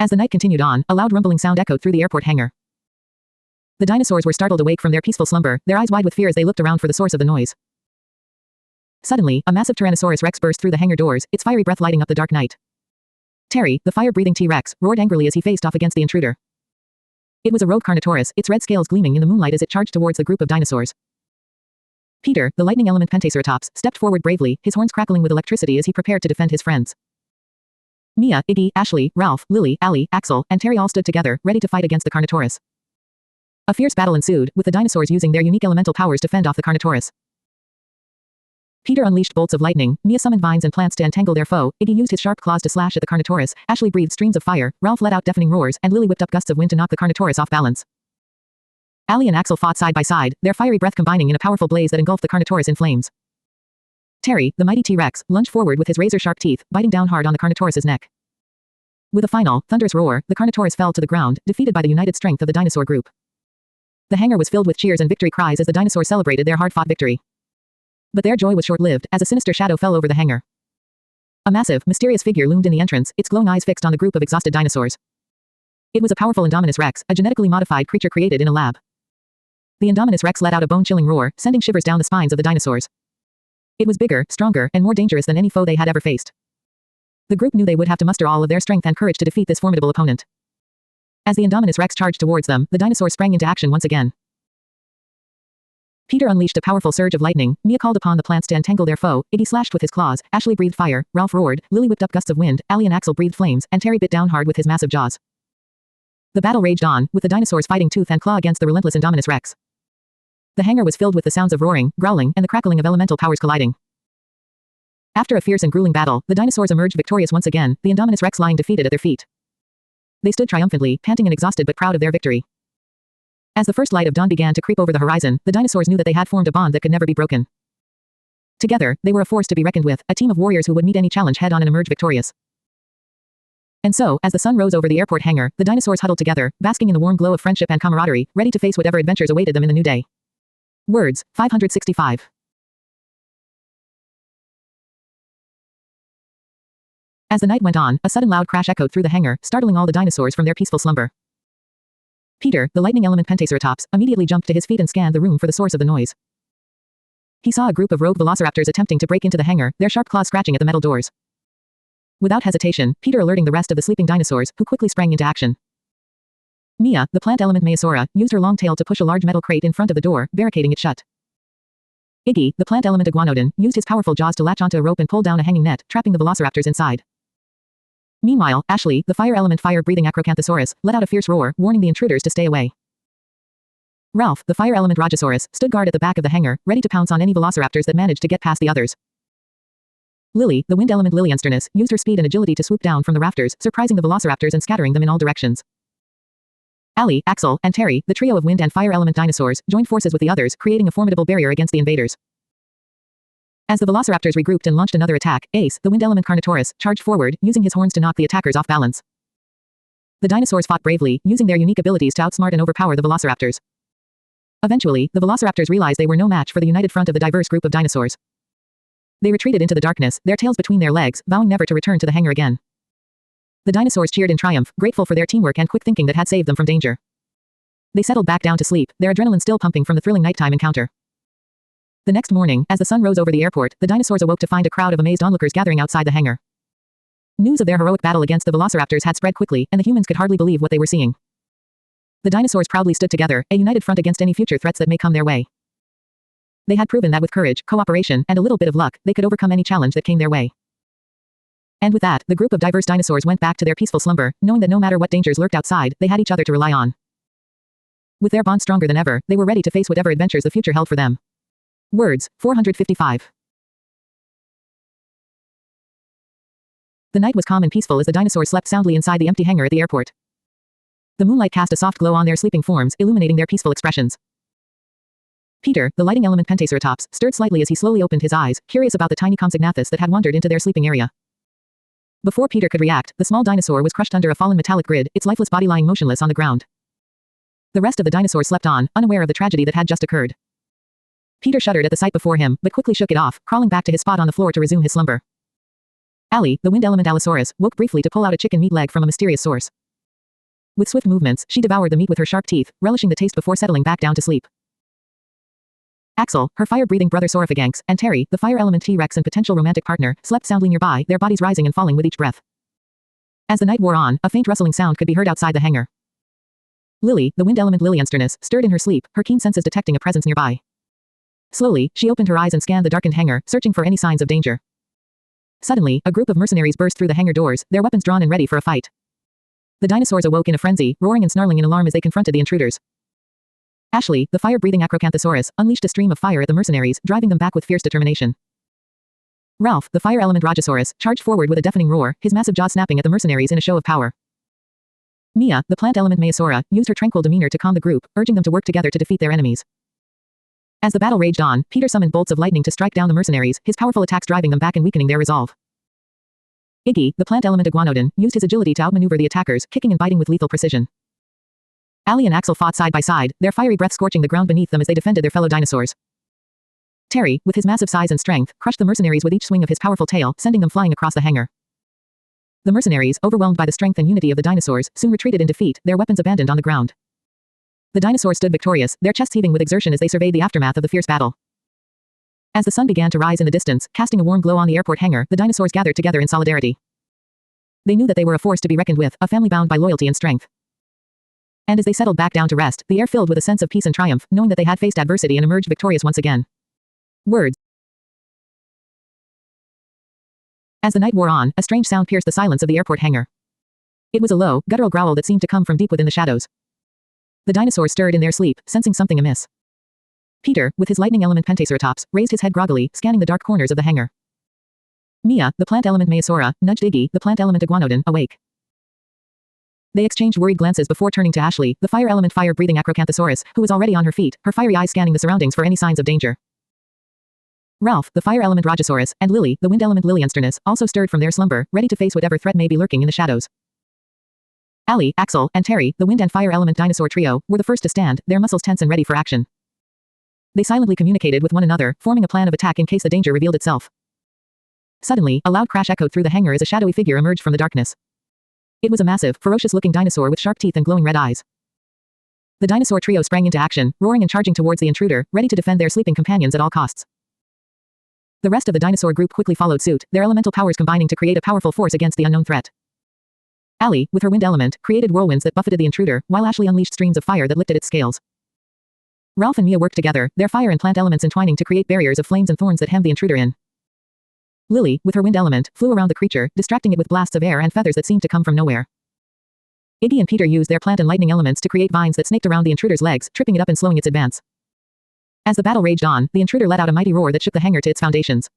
As the night continued on, a loud rumbling sound echoed through the airport hangar. The dinosaurs were startled awake from their peaceful slumber, their eyes wide with fear as they looked around for the source of the noise. Suddenly, a massive Tyrannosaurus Rex burst through the hangar doors, its fiery breath lighting up the dark night. Terry, the fire-breathing T-Rex, roared angrily as he faced off against the intruder. It was a rogue Carnotaurus, its red scales gleaming in the moonlight as it charged towards the group of dinosaurs. Peter, the lightning element Pentaceratops, stepped forward bravely, his horns crackling with electricity as he prepared to defend his friends. Mia, Iggy, Ashley, Ralph, Lily, Allie, Axel, and Terry all stood together, ready to fight against the Carnotaurus. A fierce battle ensued, with the dinosaurs using their unique elemental powers to fend off the Carnotaurus. Peter unleashed bolts of lightning, Mia summoned vines and plants to entangle their foe, Iggy used his sharp claws to slash at the Carnotaurus, Ashley breathed streams of fire, Ralph let out deafening roars, and Lily whipped up gusts of wind to knock the Carnotaurus off balance. Allie and Axel fought side by side, their fiery breath combining in a powerful blaze that engulfed the Carnotaurus in flames. Terry, the mighty T-Rex, lunged forward with his razor-sharp teeth, biting down hard on the Carnotaurus's neck. With a final, thunderous roar, the Carnotaurus fell to the ground, defeated by the united strength of the dinosaur group. The hangar was filled with cheers and victory cries as the dinosaurs celebrated their hard-fought victory. But their joy was short-lived, as a sinister shadow fell over the hangar. A massive, mysterious figure loomed in the entrance, its glowing eyes fixed on the group of exhausted dinosaurs. It was a powerful Indominus Rex, a genetically modified creature created in a lab. The Indominus Rex let out a bone-chilling roar, sending shivers down the spines of the dinosaurs. It was bigger, stronger, and more dangerous than any foe they had ever faced. The group knew they would have to muster all of their strength and courage to defeat this formidable opponent. As the Indominus Rex charged towards them, the dinosaurs sprang into action once again. Peter unleashed a powerful surge of lightning, Mia called upon the plants to entangle their foe, Iggy slashed with his claws, Ashley breathed fire, Ralph roared, Lily whipped up gusts of wind, Allie and Axel breathed flames, and Terry bit down hard with his massive jaws. The battle raged on, with the dinosaurs fighting tooth and claw against the relentless Indominus Rex. The hangar was filled with the sounds of roaring, growling, and the crackling of elemental powers colliding. After a fierce and grueling battle, the dinosaurs emerged victorious once again, the Indominus Rex lying defeated at their feet. They stood triumphantly, panting and exhausted but proud of their victory. As the first light of dawn began to creep over the horizon, the dinosaurs knew that they had formed a bond that could never be broken. Together, they were a force to be reckoned with, a team of warriors who would meet any challenge head-on and emerge victorious. And so, as the sun rose over the airport hangar, the dinosaurs huddled together, basking in the warm glow of friendship and camaraderie, ready to face whatever adventures awaited them in the new day. Words, 565. As the night went on, a sudden loud crash echoed through the hangar, startling all the dinosaurs from their peaceful slumber. Peter, the lightning element Pentaceratops, immediately jumped to his feet and scanned the room for the source of the noise. He saw a group of rogue velociraptors attempting to break into the hangar, their sharp claws scratching at the metal doors. Without hesitation, Peter alerting the rest of the sleeping dinosaurs, who quickly sprang into action. Mia, the plant element Maiasaura, used her long tail to push a large metal crate in front of the door, barricading it shut. Iggy, the plant element Iguanodon, used his powerful jaws to latch onto a rope and pull down a hanging net, trapping the velociraptors inside. Meanwhile, Ashley, the fire element fire-breathing Acrocanthosaurus, let out a fierce roar, warning the intruders to stay away. Ralph, the fire element Rajasaurus, stood guard at the back of the hangar, ready to pounce on any velociraptors that managed to get past the others. Lily, the wind element Liliansternus, used her speed and agility to swoop down from the rafters, surprising the velociraptors and scattering them in all directions. Allie, Axel, and Terry, the trio of wind and fire element dinosaurs, joined forces with the others, creating a formidable barrier against the invaders. As the velociraptors regrouped and launched another attack, Ace, the wind element Carnotaurus, charged forward, using his horns to knock the attackers off balance. The dinosaurs fought bravely, using their unique abilities to outsmart and overpower the velociraptors. Eventually, the velociraptors realized they were no match for the united front of the diverse group of dinosaurs. They retreated into the darkness, their tails between their legs, vowing never to return to the hangar again. The dinosaurs cheered in triumph, grateful for their teamwork and quick thinking that had saved them from danger. They settled back down to sleep, their adrenaline still pumping from the thrilling nighttime encounter. The next morning, as the sun rose over the airport, the dinosaurs awoke to find a crowd of amazed onlookers gathering outside the hangar. News of their heroic battle against the velociraptors had spread quickly, and the humans could hardly believe what they were seeing. The dinosaurs proudly stood together, a united front against any future threats that may come their way. They had proven that with courage, cooperation, and a little bit of luck, they could overcome any challenge that came their way. And with that, the group of diverse dinosaurs went back to their peaceful slumber, knowing that no matter what dangers lurked outside, they had each other to rely on. With their bond stronger than ever, they were ready to face whatever adventures the future held for them. Words, 455. The night was calm and peaceful as the dinosaurs slept soundly inside the empty hangar at the airport. The moonlight cast a soft glow on their sleeping forms, illuminating their peaceful expressions. Peter, the lighting element Pentaceratops, stirred slightly as he slowly opened his eyes, curious about the tiny Compsognathus that had wandered into their sleeping area. Before Peter could react, the small dinosaur was crushed under a fallen metallic grid, its lifeless body lying motionless on the ground. The rest of the dinosaurs slept on, unaware of the tragedy that had just occurred. Peter shuddered at the sight before him, but quickly shook it off, crawling back to his spot on the floor to resume his slumber. Allie, the wind element Allosaurus, woke briefly to pull out a chicken meat leg from a mysterious source. With swift movements, she devoured the meat with her sharp teeth, relishing the taste before settling back down to sleep. Axel, her fire-breathing brother Soraphaganx, and Terry, the fire element T-Rex and potential romantic partner, slept soundly nearby, their bodies rising and falling with each breath. As the night wore on, a faint rustling sound could be heard outside the hangar. Lily, the wind element Liliensternis, stirred in her sleep, her keen senses detecting a presence nearby. Slowly, she opened her eyes and scanned the darkened hangar, searching for any signs of danger. Suddenly, a group of mercenaries burst through the hangar doors, their weapons drawn and ready for a fight. The dinosaurs awoke in a frenzy, roaring and snarling in alarm as they confronted the intruders. Ashley, the fire-breathing Acrocanthosaurus, unleashed a stream of fire at the mercenaries, driving them back with fierce determination. Ralph, the fire element Rajasaurus, charged forward with a deafening roar, his massive jaws snapping at the mercenaries in a show of power. Mia, the plant element Maiasaura, used her tranquil demeanor to calm the group, urging them to work together to defeat their enemies. As the battle raged on, Peter summoned bolts of lightning to strike down the mercenaries, his powerful attacks driving them back and weakening their resolve. Iggy, the plant element Iguanodon, used his agility to outmaneuver the attackers, kicking and biting with lethal precision. Allie and Axel fought side by side, their fiery breath scorching the ground beneath them as they defended their fellow dinosaurs. Terry, with his massive size and strength, crushed the mercenaries with each swing of his powerful tail, sending them flying across the hangar. The mercenaries, overwhelmed by the strength and unity of the dinosaurs, soon retreated in defeat, their weapons abandoned on the ground. The dinosaurs stood victorious, their chests heaving with exertion as they surveyed the aftermath of the fierce battle. As the sun began to rise in the distance, casting a warm glow on the airport hangar, the dinosaurs gathered together in solidarity. They knew that they were a force to be reckoned with, a family bound by loyalty and strength. And as they settled back down to rest, the air filled with a sense of peace and triumph, knowing that they had faced adversity and emerged victorious once again. Words. As the night wore on, a strange sound pierced the silence of the airport hangar. It was a low, guttural growl that seemed to come from deep within the shadows. The dinosaurs stirred in their sleep, sensing something amiss. Peter, with his lightning element Pentaceratops, raised his head groggily, scanning the dark corners of the hangar. Mia, the plant element Maiasaura, nudged Iggy, the plant element Iguanodon, awake. They exchanged worried glances before turning to Ashley, the fire element fire-breathing Acrocanthosaurus, who was already on her feet, her fiery eyes scanning the surroundings for any signs of danger. Ralph, the fire element Rajasaurus, and Lily, the wind element Liliensternis, also stirred from their slumber, ready to face whatever threat may be lurking in the shadows. Allie, Axel, and Terry, the wind and fire element dinosaur trio, were the first to stand, their muscles tense and ready for action. They silently communicated with one another, forming a plan of attack in case the danger revealed itself. Suddenly, a loud crash echoed through the hangar as a shadowy figure emerged from the darkness. It was a massive, ferocious-looking dinosaur with sharp teeth and glowing red eyes. The dinosaur trio sprang into action, roaring and charging towards the intruder, ready to defend their sleeping companions at all costs. The rest of the dinosaur group quickly followed suit, their elemental powers combining to create a powerful force against the unknown threat. Allie, with her wind element, created whirlwinds that buffeted the intruder, while Ashley unleashed streams of fire that licked at its scales. Ralph and Mia worked together, their fire and plant elements entwining to create barriers of flames and thorns that hemmed the intruder in. Lily, with her wind element, flew around the creature, distracting it with blasts of air and feathers that seemed to come from nowhere. Iggy and Peter used their plant and lightning elements to create vines that snaked around the intruder's legs, tripping it up and slowing its advance. As the battle raged on, the intruder let out a mighty roar that shook the hangar to its foundations.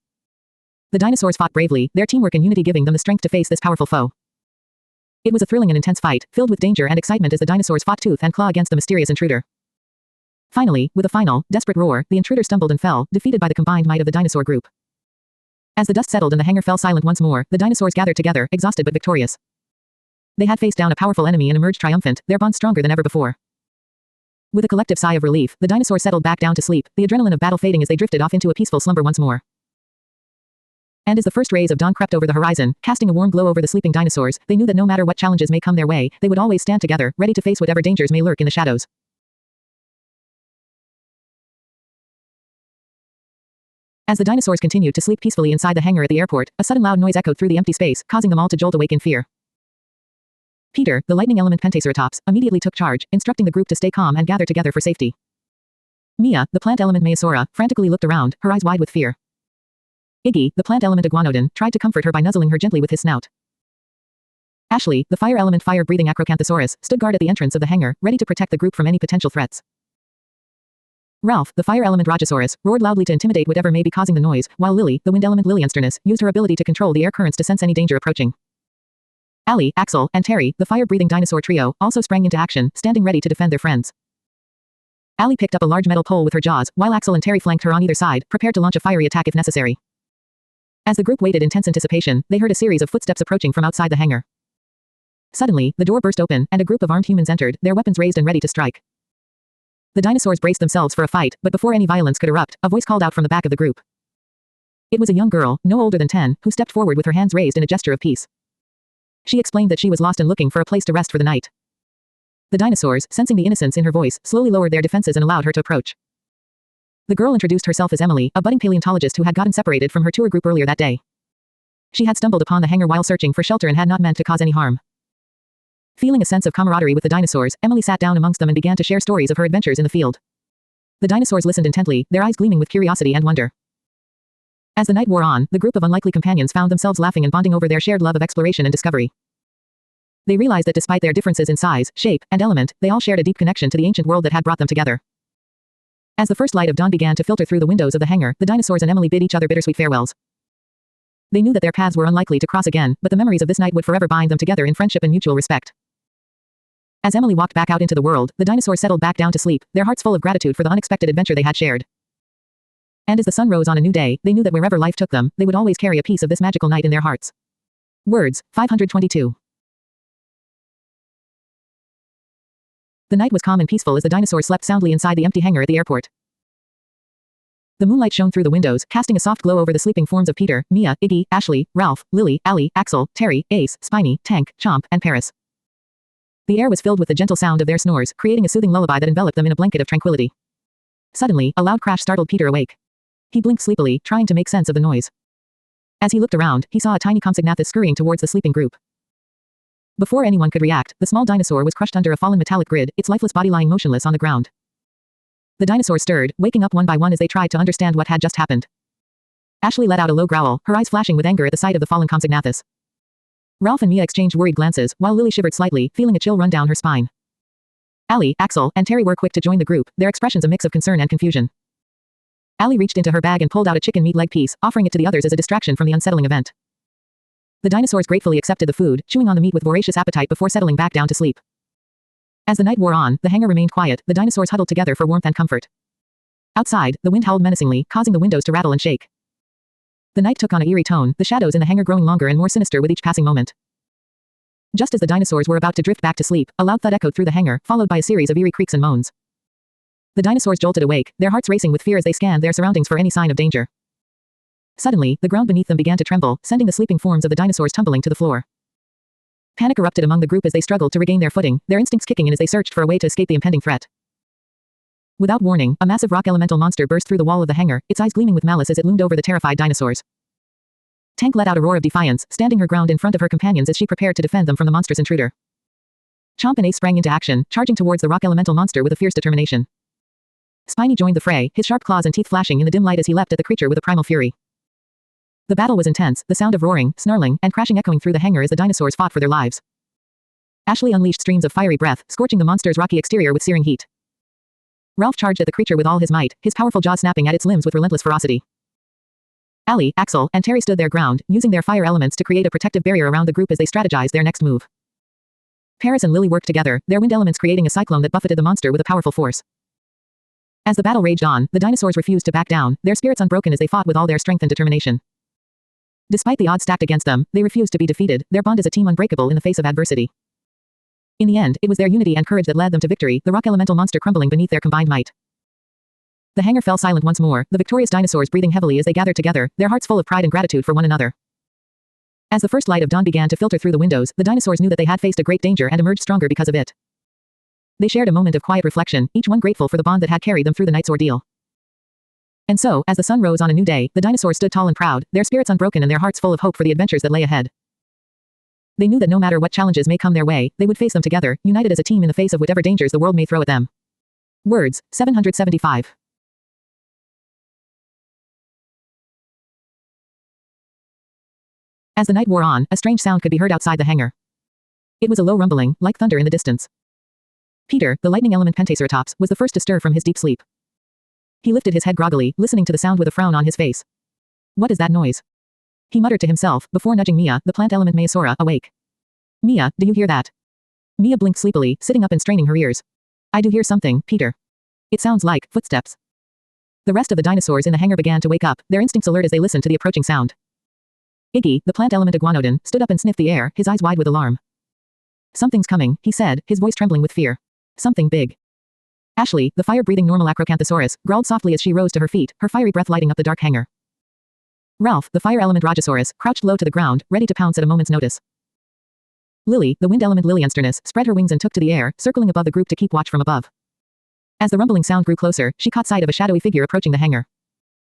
The dinosaurs fought bravely, their teamwork and unity giving them the strength to face this powerful foe. It was a thrilling and intense fight, filled with danger and excitement as the dinosaurs fought tooth and claw against the mysterious intruder. Finally, with a final, desperate roar, the intruder stumbled and fell, defeated by the combined might of the dinosaur group. As the dust settled and the hangar fell silent once more, the dinosaurs gathered together, exhausted but victorious. They had faced down a powerful enemy and emerged triumphant, their bond stronger than ever before. With a collective sigh of relief, the dinosaurs settled back down to sleep, the adrenaline of battle fading as they drifted off into a peaceful slumber once more. And as the first rays of dawn crept over the horizon, casting a warm glow over the sleeping dinosaurs, they knew that no matter what challenges may come their way, they would always stand together, ready to face whatever dangers may lurk in the shadows. As the dinosaurs continued to sleep peacefully inside the hangar at the airport, a sudden loud noise echoed through the empty space, causing them all to jolt awake in fear. Peter, the lightning element Pentaceratops, immediately took charge, instructing the group to stay calm and gather together for safety. Mia, the plant element Maiasaura, frantically looked around, her eyes wide with fear. Iggy, the plant element Iguanodon, tried to comfort her by nuzzling her gently with his snout. Ashley, the fire element fire-breathing Acrocanthosaurus, stood guard at the entrance of the hangar, ready to protect the group from any potential threats. Ralph, the fire element Rajasaurus, roared loudly to intimidate whatever may be causing the noise, while Lily, the wind element Liliensternis, used her ability to control the air currents to sense any danger approaching. Allie, Axel, and Terry, the fire-breathing dinosaur trio, also sprang into action, standing ready to defend their friends. Allie picked up a large metal pole with her jaws, while Axel and Terry flanked her on either side, prepared to launch a fiery attack if necessary. As the group waited in tense anticipation, they heard a series of footsteps approaching from outside the hangar. Suddenly, the door burst open, and a group of armed humans entered, their weapons raised and ready to strike. The dinosaurs braced themselves for a fight, but before any violence could erupt, a voice called out from the back of the group. It was a young girl, no older than 10, who stepped forward with her hands raised in a gesture of peace. She explained that she was lost and looking for a place to rest for the night. The dinosaurs, sensing the innocence in her voice, slowly lowered their defenses and allowed her to approach. The girl introduced herself as Emily, a budding paleontologist who had gotten separated from her tour group earlier that day. She had stumbled upon the hangar while searching for shelter and had not meant to cause any harm. Feeling a sense of camaraderie with the dinosaurs, Emily sat down amongst them and began to share stories of her adventures in the field. The dinosaurs listened intently, their eyes gleaming with curiosity and wonder. As the night wore on, the group of unlikely companions found themselves laughing and bonding over their shared love of exploration and discovery. They realized that despite their differences in size, shape, and element, they all shared a deep connection to the ancient world that had brought them together. As the first light of dawn began to filter through the windows of the hangar, the dinosaurs and Emily bid each other bittersweet farewells. They knew that their paths were unlikely to cross again, but the memories of this night would forever bind them together in friendship and mutual respect. As Emily walked back out into the world, the dinosaurs settled back down to sleep, their hearts full of gratitude for the unexpected adventure they had shared. And as the sun rose on a new day, they knew that wherever life took them, they would always carry a piece of this magical night in their hearts. Words, 522. The night was calm and peaceful as the dinosaurs slept soundly inside the empty hangar at the airport. The moonlight shone through the windows, casting a soft glow over the sleeping forms of Peter, Mia, Iggy, Ashley, Ralph, Lily, Allie, Axel, Terry, Ace, Spiny, Tank, Chomp, and Paris. The air was filled with the gentle sound of their snores, creating a soothing lullaby that enveloped them in a blanket of tranquility. Suddenly, a loud crash startled Peter awake. He blinked sleepily, trying to make sense of the noise. As he looked around, he saw a tiny Compsognathus scurrying towards the sleeping group. Before anyone could react, the small dinosaur was crushed under a fallen metallic grid, its lifeless body lying motionless on the ground. The dinosaurs stirred, waking up one by one as they tried to understand what had just happened. Ashley let out a low growl, her eyes flashing with anger at the sight of the fallen Compsognathus. Ralph and Mia exchanged worried glances, while Lily shivered slightly, feeling a chill run down her spine. Allie, Axel, and Terry were quick to join the group, their expressions a mix of concern and confusion. Allie reached into her bag and pulled out a chicken meat leg piece, offering it to the others as a distraction from the unsettling event. The dinosaurs gratefully accepted the food, chewing on the meat with voracious appetite before settling back down to sleep. As the night wore on, the hangar remained quiet, the dinosaurs huddled together for warmth and comfort. Outside, the wind howled menacingly, causing the windows to rattle and shake. The night took on an eerie tone, the shadows in the hangar growing longer and more sinister with each passing moment. Just as the dinosaurs were about to drift back to sleep, a loud thud echoed through the hangar, followed by a series of eerie creaks and moans. The dinosaurs jolted awake, their hearts racing with fear as they scanned their surroundings for any sign of danger. Suddenly, the ground beneath them began to tremble, sending the sleeping forms of the dinosaurs tumbling to the floor. Panic erupted among the group as they struggled to regain their footing, their instincts kicking in as they searched for a way to escape the impending threat. Without warning, a massive rock elemental monster burst through the wall of the hangar, its eyes gleaming with malice as it loomed over the terrified dinosaurs. Tank let out a roar of defiance, standing her ground in front of her companions as she prepared to defend them from the monstrous intruder. Chomp and Ace sprang into action, charging towards the rock elemental monster with a fierce determination. Spiny joined the fray, his sharp claws and teeth flashing in the dim light as he leapt at the creature with a primal fury. The battle was intense, the sound of roaring, snarling, and crashing echoing through the hangar as the dinosaurs fought for their lives. Ashley unleashed streams of fiery breath, scorching the monster's rocky exterior with searing heat. Ralph charged at the creature with all his might, his powerful jaws snapping at its limbs with relentless ferocity. Allie, Axel, and Terry stood their ground, using their fire elements to create a protective barrier around the group as they strategized their next move. Paris and Lily worked together, their wind elements creating a cyclone that buffeted the monster with a powerful force. As the battle raged on, the dinosaurs refused to back down, their spirits unbroken as they fought with all their strength and determination. Despite the odds stacked against them, they refused to be defeated, their bond as a team unbreakable in the face of adversity. In the end, it was their unity and courage that led them to victory, the rock elemental monster crumbling beneath their combined might. The hangar fell silent once more, the victorious dinosaurs breathing heavily as they gathered together, their hearts full of pride and gratitude for one another. As the first light of dawn began to filter through the windows, the dinosaurs knew that they had faced a great danger and emerged stronger because of it. They shared a moment of quiet reflection, each one grateful for the bond that had carried them through the night's ordeal. And so, as the sun rose on a new day, the dinosaurs stood tall and proud, their spirits unbroken and their hearts full of hope for the adventures that lay ahead. They knew that no matter what challenges may come their way, they would face them together, united as a team in the face of whatever dangers the world may throw at them. Words, 775. As the night wore on, a strange sound could be heard outside the hangar. It was a low rumbling, like thunder in the distance. Peter, the lightning element pentaceratops, was the first to stir from his deep sleep. He lifted his head groggily, listening to the sound with a frown on his face. What is that noise? He muttered to himself, before nudging Mia, the plant element Maiasaura, awake. Mia, do you hear that? Mia blinked sleepily, sitting up and straining her ears. I do hear something, Peter. It sounds like footsteps. The rest of the dinosaurs in the hangar began to wake up, their instincts alert as they listened to the approaching sound. Iggy, the plant element iguanodon, stood up and sniffed the air, his eyes wide with alarm. Something's coming, he said, his voice trembling with fear. Something big. Ashley, the fire-breathing normal acrocanthosaurus, growled softly as she rose to her feet, her fiery breath lighting up the dark hangar. Ralph, the fire element Rajasaurus, crouched low to the ground, ready to pounce at a moment's notice. Lily, the wind element Liliensterness, spread her wings and took to the air, circling above the group to keep watch from above. As the rumbling sound grew closer, she caught sight of a shadowy figure approaching the hangar.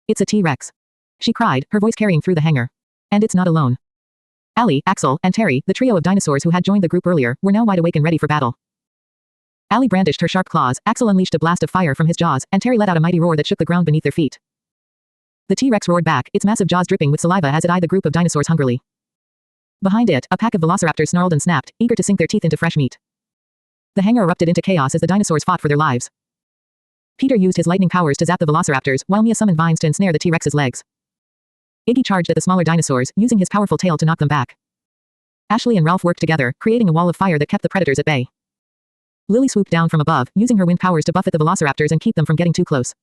"It's a T-Rex," she cried, her voice carrying through the hangar. "And it's not alone." Allie, Axel, and Terry, the trio of dinosaurs who had joined the group earlier, were now wide awake and ready for battle. Allie brandished her sharp claws, Axel unleashed a blast of fire from his jaws, and Terry let out a mighty roar that shook the ground beneath their feet. The T-Rex roared back, its massive jaws dripping with saliva as it eyed the group of dinosaurs hungrily. Behind it, a pack of velociraptors snarled and snapped, eager to sink their teeth into fresh meat. The hangar erupted into chaos as the dinosaurs fought for their lives. Peter used his lightning powers to zap the velociraptors, while Mia summoned vines to ensnare the T-Rex's legs. Iggy charged at the smaller dinosaurs, using his powerful tail to knock them back. Ashley and Ralph worked together, creating a wall of fire that kept the predators at bay. Lily swooped down from above, using her wind powers to buffet the velociraptors and keep them from getting too close.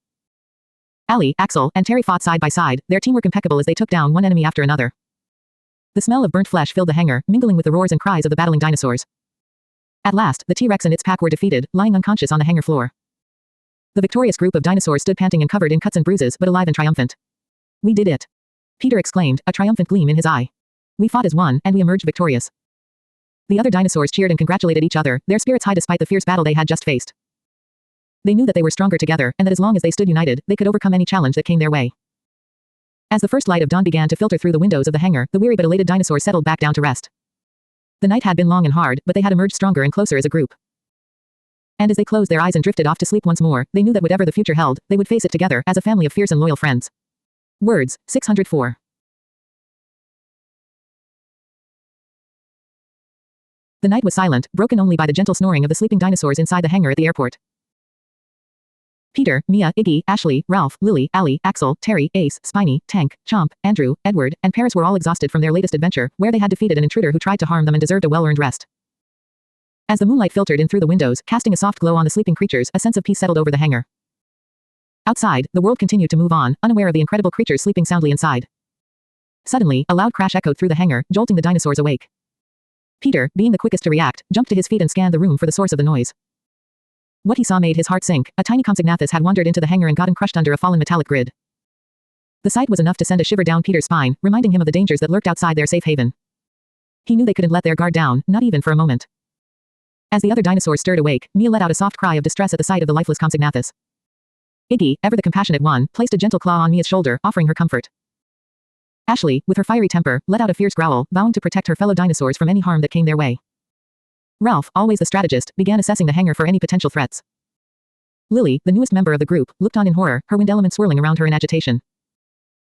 Allie, Axel, and Terry fought side by side, their teamwork impeccable as they took down one enemy after another. The smell of burnt flesh filled the hangar, mingling with the roars and cries of the battling dinosaurs. At last, the T-Rex and its pack were defeated, lying unconscious on the hangar floor. The victorious group of dinosaurs stood panting and covered in cuts and bruises, but alive and triumphant. "We did it!" Peter exclaimed, a triumphant gleam in his eye. "We fought as one, and we emerged victorious." The other dinosaurs cheered and congratulated each other, their spirits high despite the fierce battle they had just faced. They knew that they were stronger together, and that as long as they stood united, they could overcome any challenge that came their way. As the first light of dawn began to filter through the windows of the hangar, the weary but elated dinosaurs settled back down to rest. The night had been long and hard, but they had emerged stronger and closer as a group. And as they closed their eyes and drifted off to sleep once more, they knew that whatever the future held, they would face it together, as a family of fierce and loyal friends. Words, 604. The night was silent, broken only by the gentle snoring of the sleeping dinosaurs inside the hangar at the airport. Peter, Mia, Iggy, Ashley, Ralph, Lily, Allie, Axel, Terry, Ace, Spiny, Tank, Chomp, Andrew, Edward, and Paris were all exhausted from their latest adventure, where they had defeated an intruder who tried to harm them and deserved a well-earned rest. As the moonlight filtered in through the windows, casting a soft glow on the sleeping creatures, a sense of peace settled over the hangar. Outside, the world continued to move on, unaware of the incredible creatures sleeping soundly inside. Suddenly, a loud crash echoed through the hangar, jolting the dinosaurs awake. Peter, being the quickest to react, jumped to his feet and scanned the room for the source of the noise. What he saw made his heart sink. A tiny Compsognathus had wandered into the hangar and gotten crushed under a fallen metallic grid. The sight was enough to send a shiver down Peter's spine, reminding him of the dangers that lurked outside their safe haven. He knew they couldn't let their guard down, not even for a moment. As the other dinosaurs stirred awake, Mia let out a soft cry of distress at the sight of the lifeless Compsognathus. Iggy, ever the compassionate one, placed a gentle claw on Mia's shoulder, offering her comfort. Ashley, with her fiery temper, let out a fierce growl, vowing to protect her fellow dinosaurs from any harm that came their way. Ralph, always the strategist, began assessing the hangar for any potential threats. Lily, the newest member of the group, looked on in horror, her wind element swirling around her in agitation.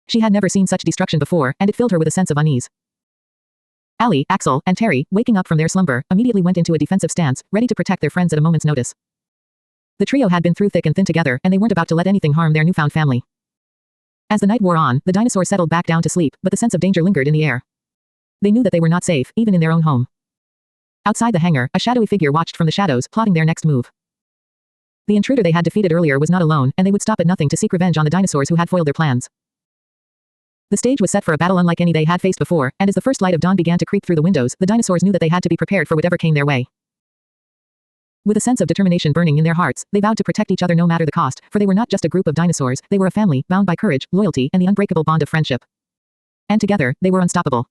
She had never seen such destruction before, and it filled her with a sense of unease. Allie, Axel, and Terry, waking up from their slumber, immediately went into a defensive stance, ready to protect their friends at a moment's notice. The trio had been through thick and thin together, and they weren't about to let anything harm their newfound family. As the night wore on, the dinosaurs settled back down to sleep, but the sense of danger lingered in the air. They knew that they were not safe, even in their own home. Outside the hangar, a shadowy figure watched from the shadows, plotting their next move. The intruder they had defeated earlier was not alone, and they would stop at nothing to seek revenge on the dinosaurs who had foiled their plans. The stage was set for a battle unlike any they had faced before, and as the first light of dawn began to creep through the windows, the dinosaurs knew that they had to be prepared for whatever came their way. With a sense of determination burning in their hearts, they vowed to protect each other no matter the cost, for they were not just a group of dinosaurs, they were a family, bound by courage, loyalty, and the unbreakable bond of friendship. And together, they were unstoppable.